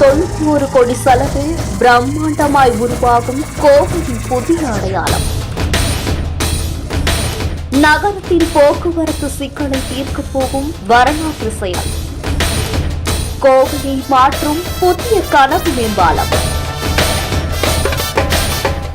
91 கோடி செலவில் பிரம்மாண்டமாய் உருவாகும் கோவையின் புதிய அடையாளம். நகரத்தின் போக்குவரத்து சிக்கலை தீர்க்கப் போகும் வரலாற்று செயல். கோவையை மாற்றும் புதிய கனவு மேம்பாலம்.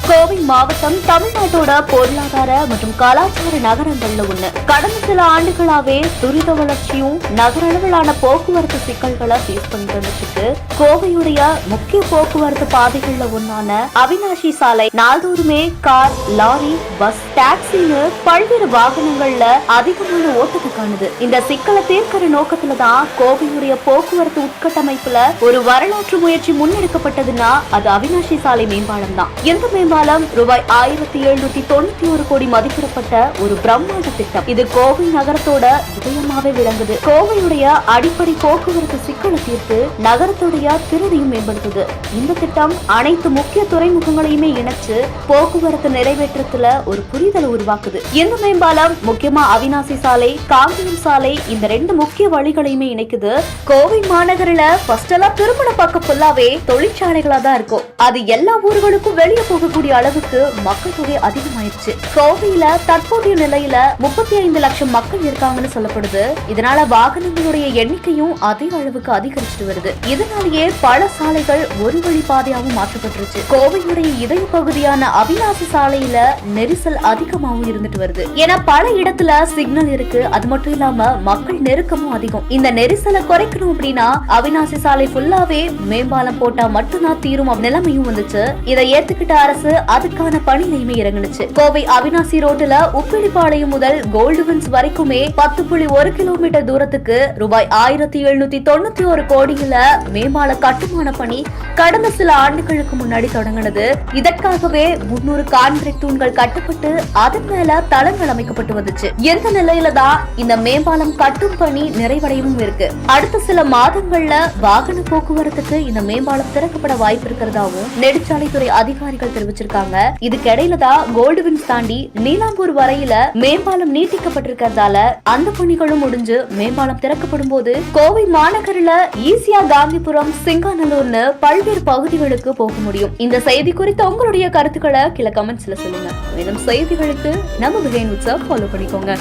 கோவை மாவட்டம் தமிழ்நாட்டோட பொருளாதார மற்றும் கலாச்சார நகரங்கள்ல ஒண்ணு. கடந்த சில ஆண்டுகளாவே துரித வளர்ச்சியும் நகர அளவிலான போக்குவரத்து சிக்கல்களை ஃபேஸ் பண்ணிட்டு வந்துட்டு கோவையுடைய முக்கிய போக்குவரத்து பாதைகள்ல ஒன்னான அவினாஷி சாலை நாள்தோறுமே கார், லாரி, பஸ், டாக்ஸின்னு பல்வேறு வாகனங்கள்ல அதிகமான ஓட்டத்தை காணுது. இந்த சிக்கலை தீர்க்கிற நோக்கத்துலதான் கோவையுடைய போக்குவரத்து உட்கட்டமைப்புல ஒரு வரலாற்று முயற்சி முன்னெடுக்கப்பட்டதுன்னா அது அவினாஷி சாலை மேம்பாலம் தான். இந்த மேம்பாலம் ரூபாய் 1791 கோடி மதிப்பிடப்பட்ட ஒரு பிரம்மாண்ட திட்டம். இது கோவை நகரத்தோட இதயமாவே விளங்குது. கோவையுடைய அடிப்படை போக்குவரத்து சிக்கலை தீர்த்து நகரத்துடைய திறனையும் மேம்படுத்துது. இந்த திட்டம் அனைத்து முக்கிய துறைமுகங்களையுமே இணைச்சு போக்குவரத்து நிறைவேற்றத்துல ஒரு புரிதலை உருவாக்குது. இந்த மேம்பாலம் முக்கியமா அவினாசி சாலை, காங்கேயம் சாலை இந்த ரெண்டு முக்கிய வழிகளையுமே இணைக்குது. கோவை மாநகரில ஃபர்ஸ்ட் எல்லாம் திருமண பக்கம் ஃபுல்லாவே தொழிற்சாலைகளா தான் இருக்கும். அது எல்லா ஊர்களுக்கும் வெளியே போகக்கூடிய அளவுக்கு மக்கள் தொகை அதிகமாயிருச்சு. கோவையில தற்போதைய நிலையில 35 லட்சம் மக்கள் இருக்காங்கன்னு சொல்லப்படுது. இதனால வாகனங்களுடைய எண்ணிக்கையும் அதே அளவுக்கு அதிகரிச்சுட்டு வருது. இதனாலேயே பல சாலைகள் ஒரு வழி பாதையாகவும் மாற்றப்பட்டுருச்சு. கோவையுடைய இதய பகுதியான அவினாசி சாலையில நெரிசல் அதிகமாகவும் இருந்துட்டு வருது. ஏன்னா பல இடத்துல சிக்னல் இருக்கு. அது மட்டும் இல்லாம மக்கள் நெருக்கமும் அதிகம். இந்த நெரிசலை குறைக்கணும் அப்படின்னா அவினாசி சாலை ஃபுல்லாவே மேம்பாலம் போட்டா மட்டும்தான் தீரும் நிலைமையும் வந்துச்சு. இதை ஏத்துக்கிட்ட அரசு அதுக்கான பணியிலுமே இறங்குனுச்சு. கோவை அவினாசி ரோட்ல உப்பிலிப்பாளையம் முதல் கோல்டுவின்ஸ் வரைக்குமே 10.1 கிலோமீட்டர் தூரத்துக்கு ரூபாய் 1791 கோடியில மேம்பால கட்டுமான பணி கடந்த சில ஆண்டுகளுக்கு முன்னாடி தொடங்கினது. இதற்காகவே 300 கான்கிரீட் தூண்கள் கட்டப்பட்டு அதன் மேல தளங்கள் அமைக்கப்பட்டு வந்துச்சு. எந்த நிலையில தான் இந்த மேம்பாலம் கட்டும் பணி நிறைவடையவும் இருக்கு. அடுத்த சில மாதங்கள்ல வாகன போக்குவரத்துக்கு இந்த மேம்பாலம் திறக்கப்பட வாய்ப்பு இருக்கிறதாவும் நெடுஞ்சாலைத்துறை அதிகாரிகள் தெரிவிச்சிருக்காங்க. இதுக்கிடையில தான் கோல்டுவின்ஸ் தாண்டி நீலாம்பூர் வரையில மேம்பாலம் நீட்டிக்கப்பட்டிருக்கிறதால அந்த பணிகளும் முடிஞ்சு மேம்பாலம் திறக்கப்படும் போது கோவை மாநகரில ஈசியா காந்திபுரம், சிங்காநல்லூர்னு பல்வேறு பகுதிகளுக்கு போக முடியும். இந்த செய்தி குறித்து உங்களுடைய கருத்துக்களை கீழே கமெண்ட்ஸ்ல சொல்லுங்க. மேலும் செய்திகளுக்கு நம்ம விஜய் நியூஸை ஃபாலோ பண்ணிக்கோங்க.